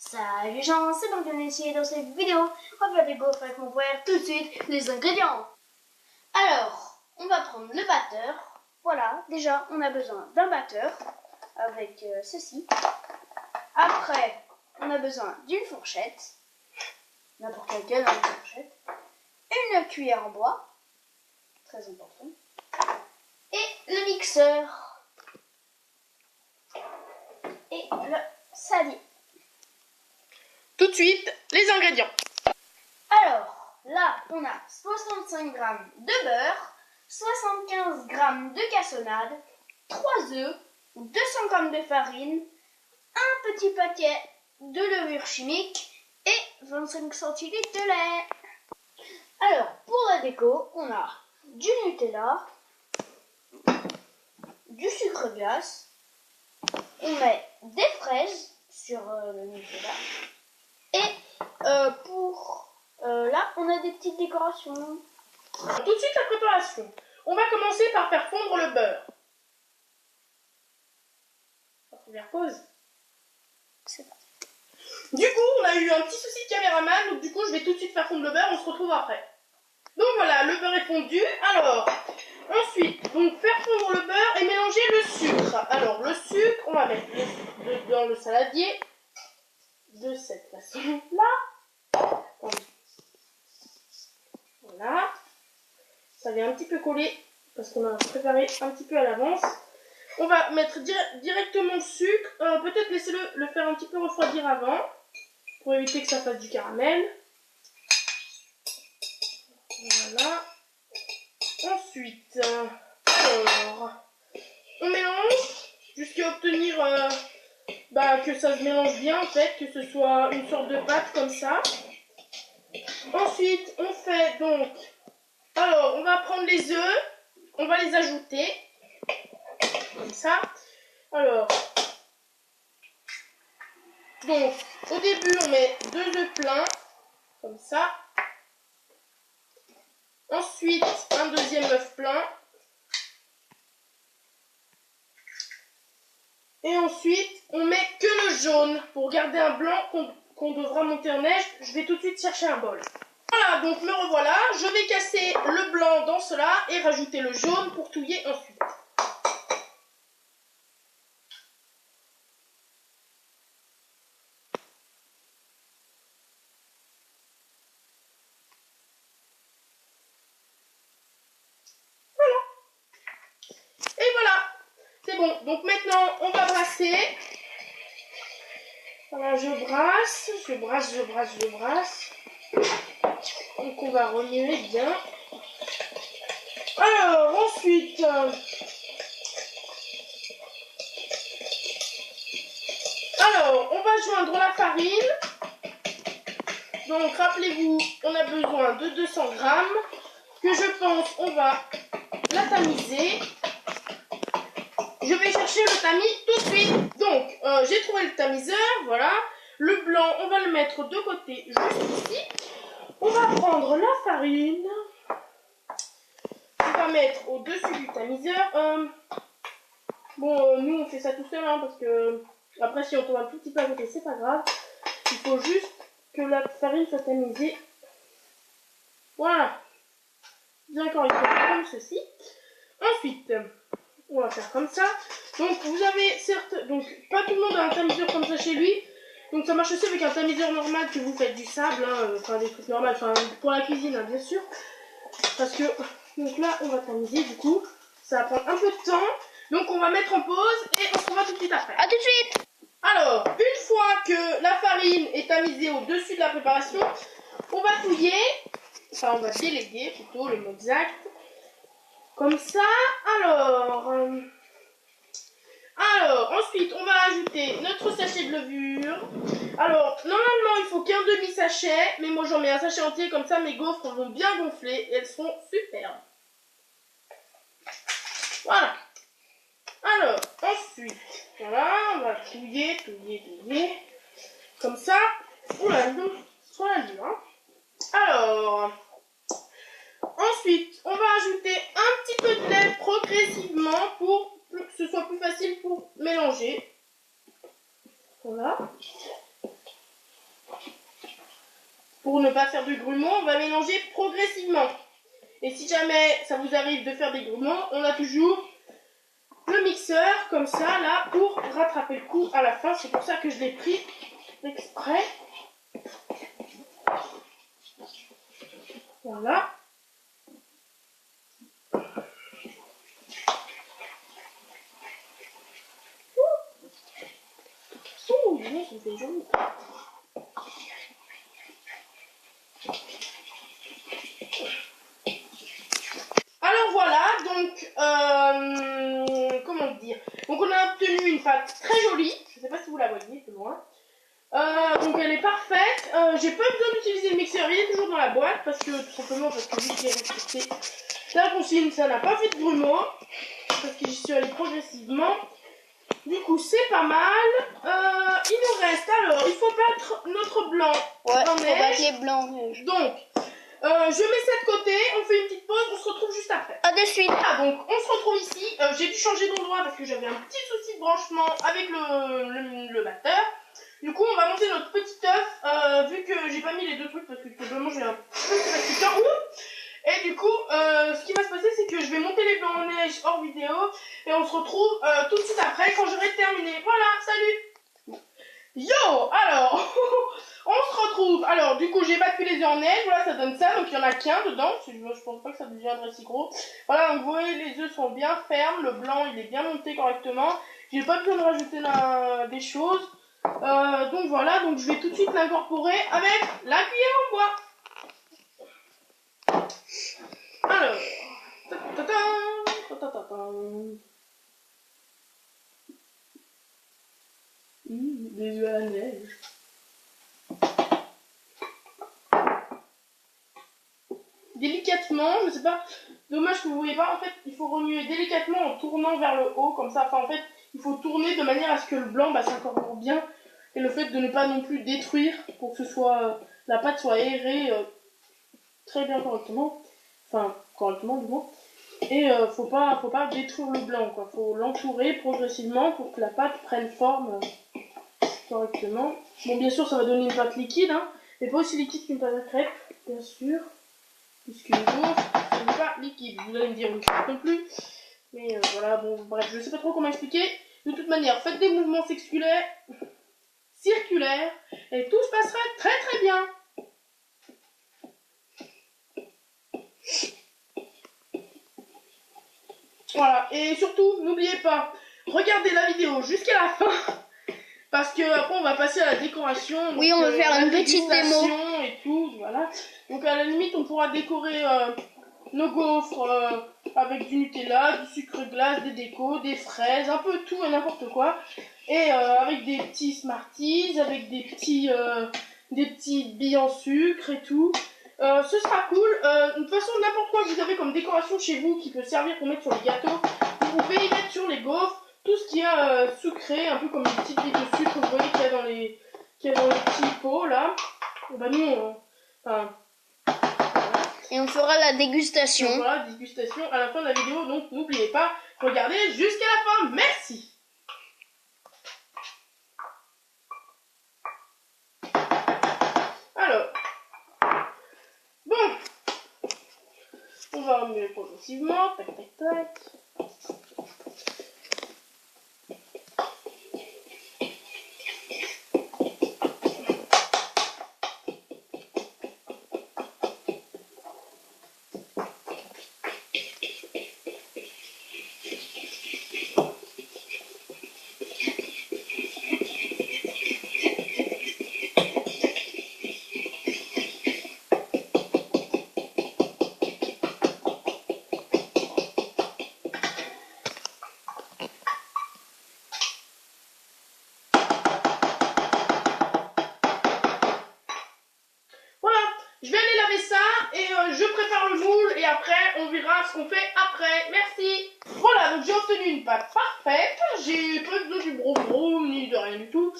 Salut les gens, c'est donc ici dans cette vidéo. On va faire des gaufres avec mon frère. Tout de suite, les ingrédients. Alors, on va prendre le batteur. Voilà, déjà, on a besoin d'un batteur avec ceci. Après, on a besoin d'une fourchette. N'importe laquelle, une fourchette. Une cuillère en bois. Très important. Et le mixeur. Et le salier. Tout de suite, les ingrédients. Alors, là, on a 65 g de beurre, 75 g de cassonade, 3 œufs, 200 g de farine, un petit paquet de levure chimique et 25 centilitres de lait. Alors, pour la déco, on a du Nutella, du sucre glace, on met des fraises sur le Nutella. Et là, on a des petites décorations. Tout de suite, la préparation. On va commencer par faire fondre le beurre. La première pause. C'est parti. Du coup, on a eu un petit souci de caméraman, donc du coup, je vais tout de suite faire fondre le beurre, on se retrouve après. Donc voilà, le beurre est fondu. Alors, ensuite, donc faire fondre le beurre et mélanger le sucre. Alors, le sucre, on va mettre le sucre dans le saladier de cette façon-là. Voilà. Ça vient un petit peu coller parce qu'on a préparé un petit peu à l'avance. On va mettre directement le sucre. Peut-être laisser le faire un petit peu refroidir avant pour éviter que ça fasse du caramel. Voilà. Ensuite, alors, on mélange jusqu'à obtenir que ça se mélange bien en fait, que ce soit une sorte de pâte comme ça. Ensuite, on fait donc, alors on va prendre les œufs, on va les ajouter comme ça. Alors, donc au début on met 2 œufs pleins comme ça. Ensuite, un deuxième œuf plein. Et ensuite, on met que le jaune pour garder un blanc qu'on devra monter en neige. Je vais tout de suite chercher un bol. Voilà, donc me revoilà. Je vais casser le blanc dans cela et rajouter le jaune pour touiller ensuite. Voilà. Et voilà. C'est bon. Donc maintenant, on va brasser. Voilà, je brasse. Donc on va remuer bien. Alors ensuite, on va joindre la farine. Donc rappelez-vous, on a besoin de 200 g que je pense on va la tamiser. Je vais chercher le tamis tout de suite. Donc j'ai trouvé le tamiseur, voilà. Le blanc, on va le mettre de côté juste ici. On va prendre la farine. On va mettre au-dessus du tamiseur. Nous on fait ça tout seul parce que après si on tombe un tout petit peu à côté, c'est pas grave. Il faut juste que la farine soit tamisée. Voilà. Bien correctement comme ceci. Ensuite, on va faire comme ça. Donc vous avez certes, donc pas tout le monde a un tamiseur comme ça chez lui. Donc ça marche aussi avec un tamiseur normal que vous faites du sable, enfin des trucs normaux, enfin pour la cuisine bien sûr. Parce que donc là on va tamiser du coup, ça va prendre un peu de temps. Donc on va mettre en pause et on se revoit tout de suite après. A tout de suite. Alors une fois que la farine est tamisée au-dessus de la préparation, on va touiller, enfin on va déléguer plutôt le mot exact. Comme ça, alors ensuite on va ajouter notre sachet de levure. Alors normalement il faut qu'un demi-sachet, mais moi j'en mets un sachet entier, comme ça mes gaufres vont bien gonfler et elles seront superbes. Voilà. Alors ensuite, voilà, on va touiller. Comme ça. Oula, sur la lue, Alors, ensuite, on va ajouter un petit peu de lait progressivement pour que ce soit plus facile pour mélanger. Voilà. pour ne pas faire de grumeaux, on va mélanger progressivement. Et si jamais ça vous arrive de faire des grumeaux, on a toujours le mixeur comme ça là pour rattraper le coup à la fin. C'est pour ça que je l'ai pris exprès. Voilà. Ouh, ça me fait joli. Alors voilà, donc comment dire, donc on a obtenu une pâte très jolie. Je ne sais pas si vous la voyez de loin. Donc elle est parfaite. J'ai pas besoin d'utiliser le mixeur, il est toujours dans la boîte parce que tout simplement parce que vu qu'il est respecté la consigne, ça n'a pas fait de grumeaux parce que j'y suis allée progressivement. Du coup c'est pas mal. Il nous reste alors, il faut battre notre blanc en neige. Battre les blancs en neige. Donc je mets ça de côté, on fait une petite pause, on se retrouve juste après. À de suite. Ah donc on se retrouve ici. J'ai dû changer d'endroit parce que j'avais un petit souci de branchement avec le batteur. Du coup, on va monter notre petit œuf, vu que j'ai pas mis les deux trucs parce que tout simplement j'ai un petit temps. Et du coup, ce qui va se passer, c'est que je vais monter les blancs en neige hors vidéo et on se retrouve tout de suite après quand j'aurai terminé. Voilà, salut. Yo, alors, on se retrouve. Alors, du coup, j'ai battu les œufs en neige. Voilà, ça donne ça. Donc, il y en a qu'un dedans. Je pense pas que ça deviendrait si gros. Voilà, donc vous voyez, les œufs sont bien fermes. Le blanc, il est bien monté correctement. J'ai pas besoin de rajouter des choses. Donc voilà, donc je vais tout de suite l'incorporer avec la cuillère en bois. Alors, des œufs à la neige. Délicatement, je sais pas, dommage que vous voyez pas, en fait il faut remuer délicatement en tournant vers le haut comme ça, enfin en fait il faut tourner de manière à ce que le blanc s'incorpore bien et le fait de ne pas non plus détruire pour que ce soit, la pâte soit aérée très bien correctement, enfin correctement du moins, et faut pas détruire le blanc quoi, faut l'entourer progressivement pour que la pâte prenne forme correctement. Bon bien sûr ça va donner une pâte liquide, hein, mais pas aussi liquide qu'une pâte à crêpes, bien sûr. Puisque le gaufre, ce n'est pas liquide. Vous allez me dire une crêpe non plus. Mais voilà, bon, bref, je sais pas trop comment expliquer. De toute manière, faites des mouvements circulaires, et tout se passera très très bien. Voilà, et surtout, n'oubliez pas, regardez la vidéo jusqu'à la fin. Parce que après on va passer à la décoration. Oui, donc, on va faire une petite démo. Et tout, voilà. Donc à la limite, on pourra décorer nos gaufres avec du Nutella, du sucre glace, des décos, des fraises, un peu tout et n'importe quoi. Et avec des petits Smarties, avec des petites billes en sucre et tout. Ce sera cool. De toute façon, n'importe quoi que vous avez comme décoration chez vous qui peut servir pour mettre sur les gâteaux, vous pouvez y mettre sur les gaufres. Tout ce qui est sucré, un peu comme les petites billes de sucre, vous voyez qu'il y a dans les petits pots là. Bah nous, enfin, Et on fera la dégustation. on fera la dégustation à la fin de la vidéo, donc n'oubliez pas, regardez jusqu'à la fin. Merci. Alors, bon, on va remuer progressivement, tac tac tac. Je vais aller laver ça et je prépare le moule et après on verra ce qu'on fait après. Merci. Voilà, donc j'ai obtenu une pâte parfaite. J'ai pas besoin du brom ni de rien du tout.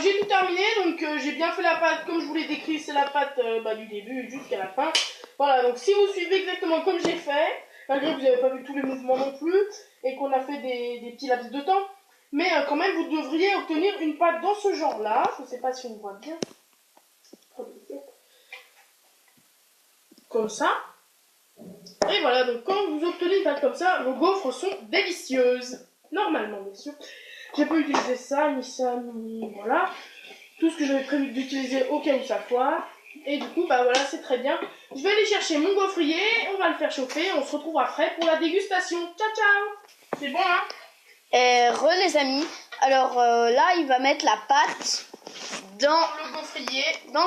J'ai tout terminé, donc j'ai bien fait la pâte comme je vous l'ai décrit. C'est la pâte du début jusqu'à la fin. Voilà, donc si vous suivez exactement comme j'ai fait, malgré que vous n'avez pas vu tous les mouvements non plus et qu'on a fait des petits laps de temps, mais quand même vous devriez obtenir une pâte dans ce genre là. Je sais pas si on voit bien. comme ça. Et voilà, donc quand vous obtenez une pâte comme ça, vos gaufres sont délicieuses. Normalement, bien sûr. J'ai pas utilisé ça, ni voilà. Tout ce que j'avais prévu d'utiliser au cas où ça foire. Et du coup, bah voilà, c'est très bien. Je vais aller chercher mon gaufrier, on va le faire chauffer, on se retrouve après pour la dégustation. Ciao, ciao! C'est bon, hein? Les amis, alors là, il va mettre la pâte dans le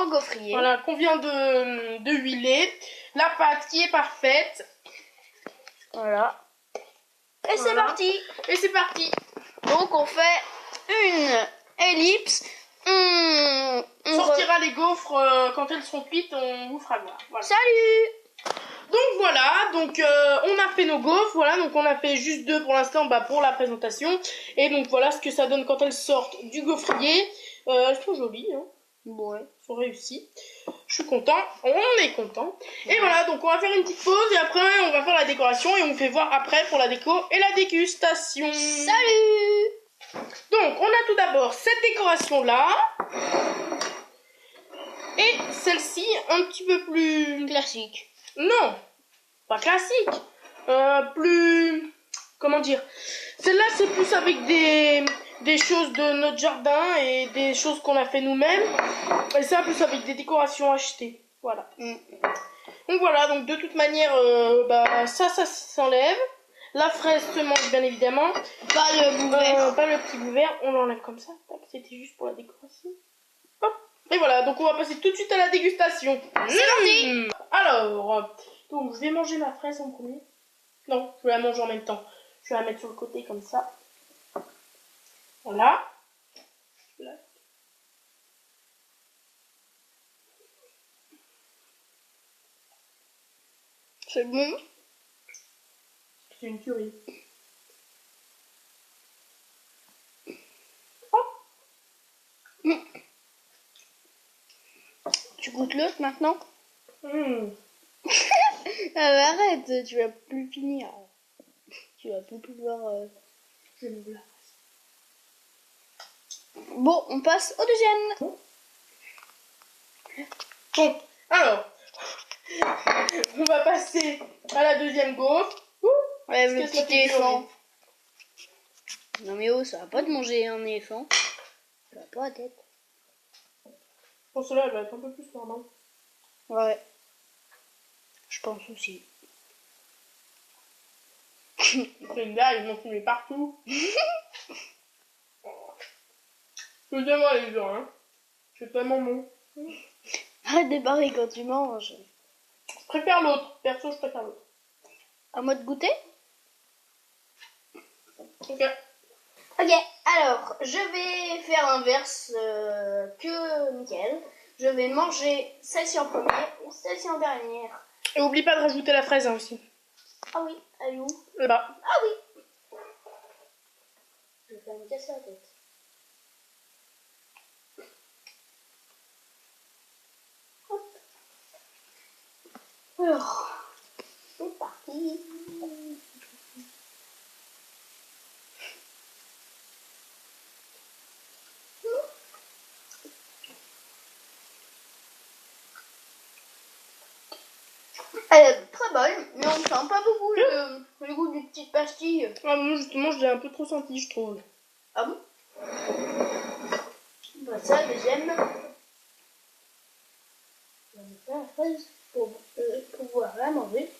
gaufrier. Voilà, qu'on vient de huiler. La pâte qui est parfaite. Voilà. Et c'est parti. Et c'est parti. Donc on fait une ellipse. On sortira les gaufres quand elles seront cuites, on vous fera voir. Voilà. Salut. Donc voilà, donc on a fait nos gaufres, voilà, donc on a fait juste 2 pour l'instant, bah, pour la présentation. Et donc voilà ce que ça donne quand elles sortent du gaufrier. Elles sont jolies, hein. Ouais. Elles sont réussies. Je suis content, on est content. Et voilà, donc on va faire une petite pause et après on va faire la décoration et on vous fait voir après pour la déco et la dégustation. Salut. Donc on a tout d'abord cette décoration là. Et celle-ci un petit peu plus classique. Non, pas classique. Plus... Comment dire? Celle-là, c'est plus avec des choses de notre jardin et des choses qu'on a fait nous-mêmes. Et ça, plus avec des décorations achetées. Voilà. Donc voilà, donc de toute manière, bah, ça s'enlève. La fraise se mange, bien évidemment. Pas le bout vert. Pas le petit bout vert. On l'enlève comme ça. C'était juste pour la décoration. Hop. Et voilà, donc on va passer tout de suite à la dégustation. C'est parti. Alors, donc je vais manger ma fraise en premier. Non, je vais la manger en même temps. Je vais la mettre sur le côté comme ça. Voilà. C'est bon. C'est une tuerie. Tu goûtes l'autre maintenant? Mmh. Ah, bah, arrête, tu vas plus finir. Tu vas plus pouvoir... Je vais me la Bon, on passe au deuxième. Bon, alors, on va passer à la deuxième gaufre. Ouais, le Qu'est-ce que petit éléphant. Non mais oh, ça va pas te manger un éléphant. Ça va pas la tête. Pour cela, elle va être un peu plus normale. Ouais. Je pense aussi. C'est une blague, ils m'ont fumé partout. Excusez-moi les gens, hein. C'est tellement bon. Arrête de parler quand tu manges. Je préfère l'autre. Perso, je préfère l'autre. À moi de goûter? Ok. Ok, alors, je vais faire l'inverse que Mickaël. Je vais manger celle-ci en première ou celle-ci en dernière. Et oublie pas de rajouter la fraise hein, aussi. Ah oui, elle est où? Là-bas. Ah oui. Je vais faire me casser la tête. Hop. Alors, c'est parti. Elle est très bonne, mais on ne sent pas beaucoup le goût des petites pastilles. Ah, moi justement, je l'ai un peu trop senti, je trouve. Ah bon? Bah ça, deuxième. On va faire la fraise pour pouvoir la manger.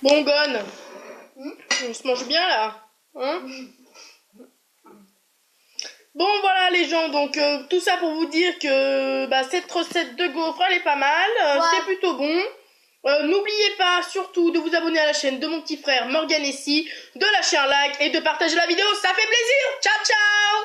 Bon, Gon. On se mange bien là. Hein? Bon voilà les gens, donc tout ça pour vous dire que bah, cette recette de gaufres elle est pas mal, c'est plutôt bon. N'oubliez pas surtout de vous abonner à la chaîne de mon petit frère Morgan Essie, de lâcher un like et de partager la vidéo, ça fait plaisir. Ciao ciao.